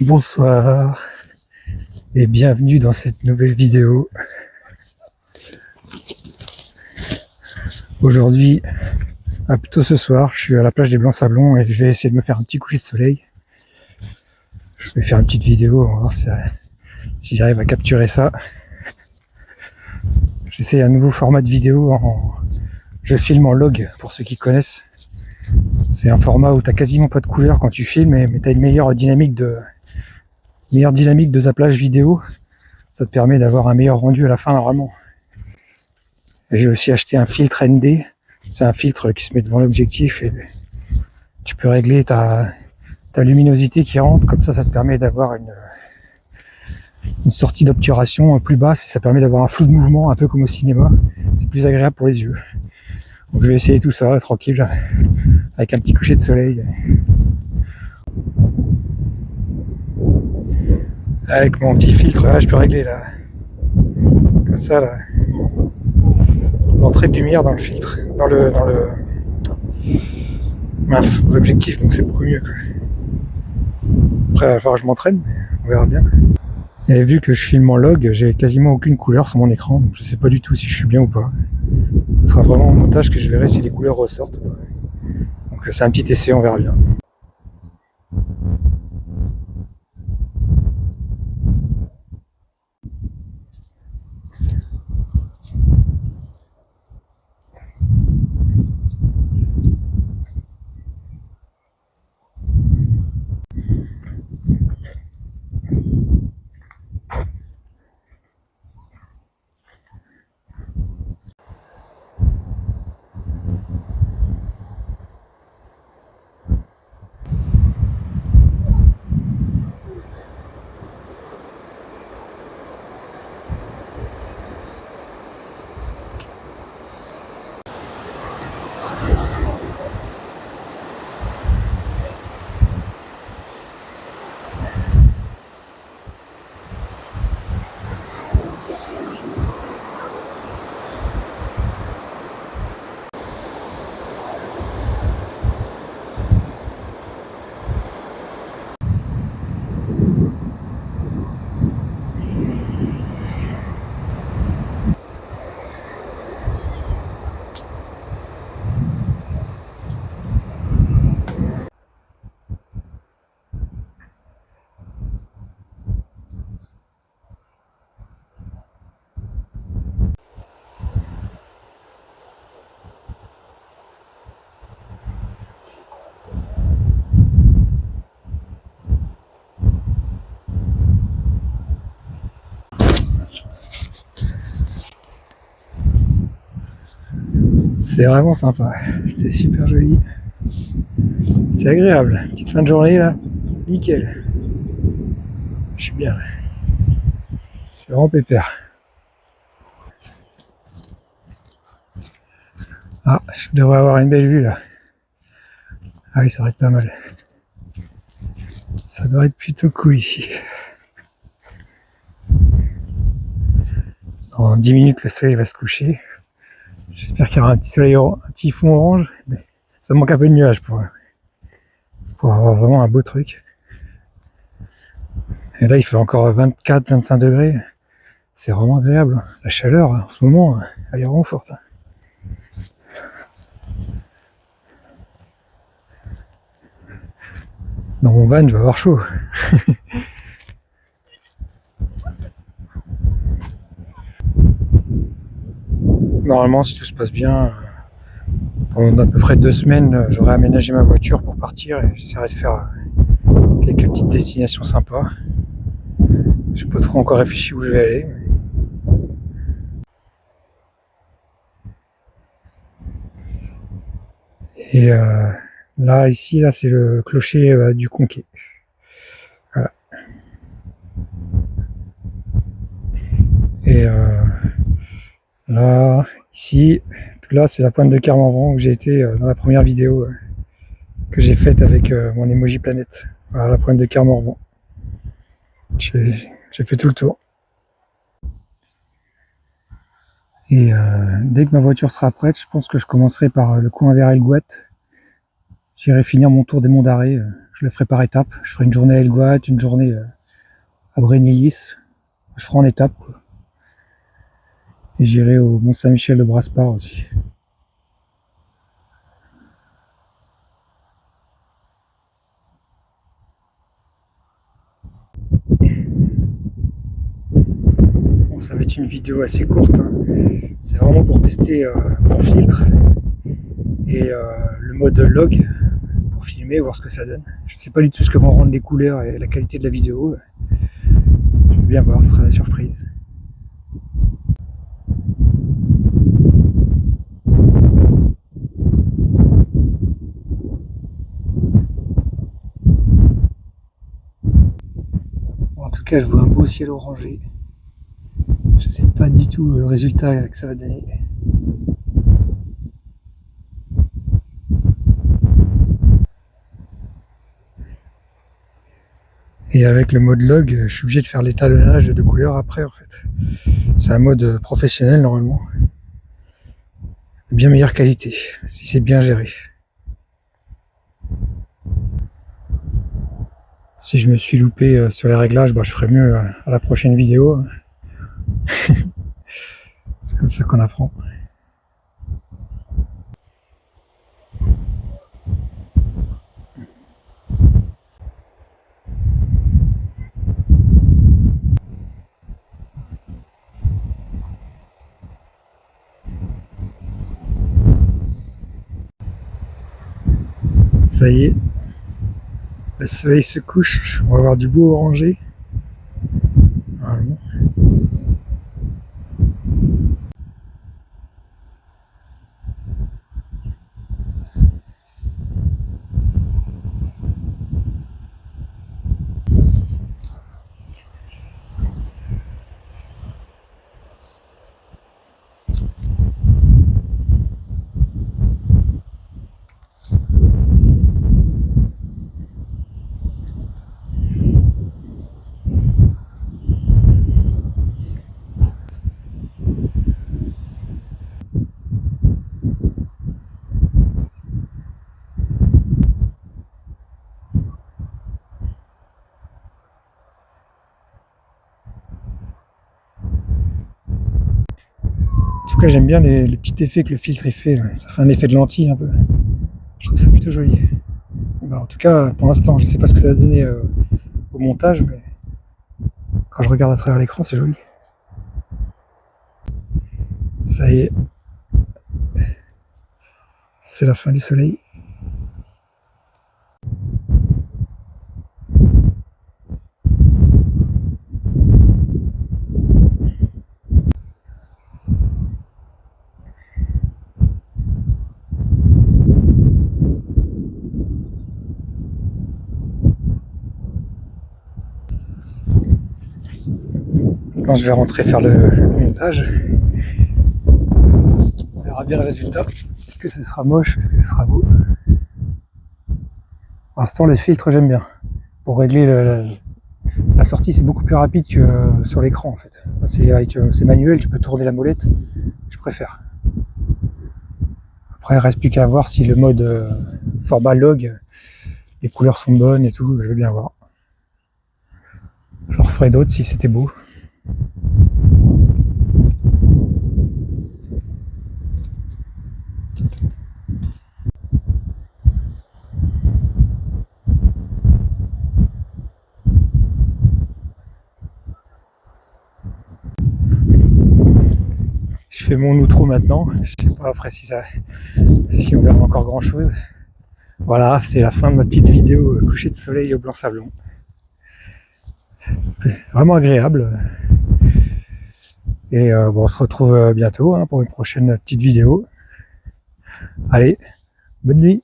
Bonsoir et bienvenue dans cette nouvelle vidéo. Aujourd'hui, plutôt ce soir, je suis à la plage des Blancs-Sablons et je vais essayer de me faire un petit coucher de soleil. Je vais faire une petite vidéo, on va voir si j'arrive à capturer ça. J'essaie un nouveau format de vidéo, je filme en log pour ceux qui connaissent. C'est un format où tu n'as quasiment pas de couleur quand tu filmes, mais tu as une meilleure dynamique de zappage vidéo. Ça te permet d'avoir un meilleur rendu à la fin normalement. Et j'ai aussi acheté un filtre ND. C'est un filtre qui se met devant l'objectif et tu peux régler ta luminosité qui rentre. Comme ça te permet d'avoir une sortie d'obturation plus basse et ça permet d'avoir un flou de mouvement un peu comme au cinéma. C'est plus agréable pour les yeux. Donc je vais essayer tout ça tranquille avec un petit coucher de soleil. Avec mon petit filtre, là, je peux régler là, comme ça là, l'entrée de lumière dans le filtre, dans l'objectif, donc c'est beaucoup mieux quoi. Après il va falloir que je m'entraîne, mais on verra bien. Et vu que je filme en log, j'ai quasiment aucune couleur sur mon écran, donc je sais pas du tout si je suis bien ou pas. Ce sera vraiment au montage que je verrai si les couleurs ressortent. Donc c'est un petit essai, on verra bien. C'est vraiment sympa, c'est super joli. C'est agréable, petite fin de journée là, nickel. Je suis bien là. C'est vraiment pépère. Ah, je devrais avoir une belle vue là. Ah oui, ça va être pas mal. Ça devrait être plutôt cool ici. Dans 10 minutes, le soleil va se coucher. J'espère qu'il y aura un petit soleil, un petit fond orange. Mais ça manque un peu de nuages pour avoir vraiment un beau truc. Et là, il fait encore 24-25 degrés. C'est vraiment agréable. La chaleur, en ce moment, elle est vraiment forte. Dans mon van, je vais avoir chaud. Normalement, si tout se passe bien, dans à peu près 2 semaines, j'aurai aménagé ma voiture pour partir et j'essaierai de faire quelques petites destinations sympas. J'ai pas trop encore réfléchi où je vais aller. Et là, ici, là, c'est le clocher du Conquet. Voilà. Et là, ici, là, c'est la pointe de Kermenvent où j'ai été dans la première vidéo que j'ai faite avec mon emoji planète. Voilà, la pointe de Kermenvent. J'ai fait tout le tour. Et dès que ma voiture sera prête, je pense que je commencerai par le coin vers Aiguette. J'irai finir mon tour des monts d'Arrée. Je le ferai par étapes. Je ferai une journée à Elgoat, une journée à Brénélis. Je ferai en étapes, quoi. Et j'irai au Mont Saint-Michel de Brasparts aussi. Bon, ça va être une vidéo assez courte, hein. C'est vraiment pour tester mon filtre et le mode log pour filmer, voir ce que ça donne. Je ne sais pas du tout ce que vont rendre les couleurs et la qualité de la vidéo. Je vais bien voir, ce sera la surprise. Bon, en tout cas, je vois un beau ciel orangé. Je ne sais pas du tout le résultat que ça va donner. Et avec le mode log, je suis obligé de faire l'étalonnage de couleurs après, en fait. C'est un mode professionnel, normalement. De bien meilleure qualité, si c'est bien géré. Si je me suis loupé sur les réglages, je ferai mieux à la prochaine vidéo. C'est comme ça qu'on apprend. Ça y est, le soleil se couche, on va avoir du beau orangé. Normalement. En tout cas, j'aime bien les petits effets que le filtre fait. Ça fait un effet de lentille un peu. Je trouve ça plutôt joli. En tout cas, pour l'instant, je ne sais pas ce que ça va donner au montage, mais quand je regarde à travers l'écran, c'est joli. Ça y est, c'est la fin du soleil. Quand je vais rentrer faire le montage, on verra bien le résultat. Est-ce que ce sera moche? Est-ce que ce sera beau? Pour l'instant, les filtres, j'aime bien. Pour régler la sortie, c'est beaucoup plus rapide que sur l'écran, en fait. C'est manuel, tu peux tourner la molette. Je préfère. Après, il ne reste plus qu'à voir si le mode format log, les couleurs sont bonnes et tout. Je veux bien voir. Je referai d'autres si c'était beau. Je fais mon outro maintenant. Je sais pas après si on verra encore grand chose. Voilà, c'est la fin de ma petite vidéo coucher de soleil au blanc sablon. C'est vraiment agréable. Et on se retrouve bientôt pour une prochaine petite vidéo. Allez, bonne nuit.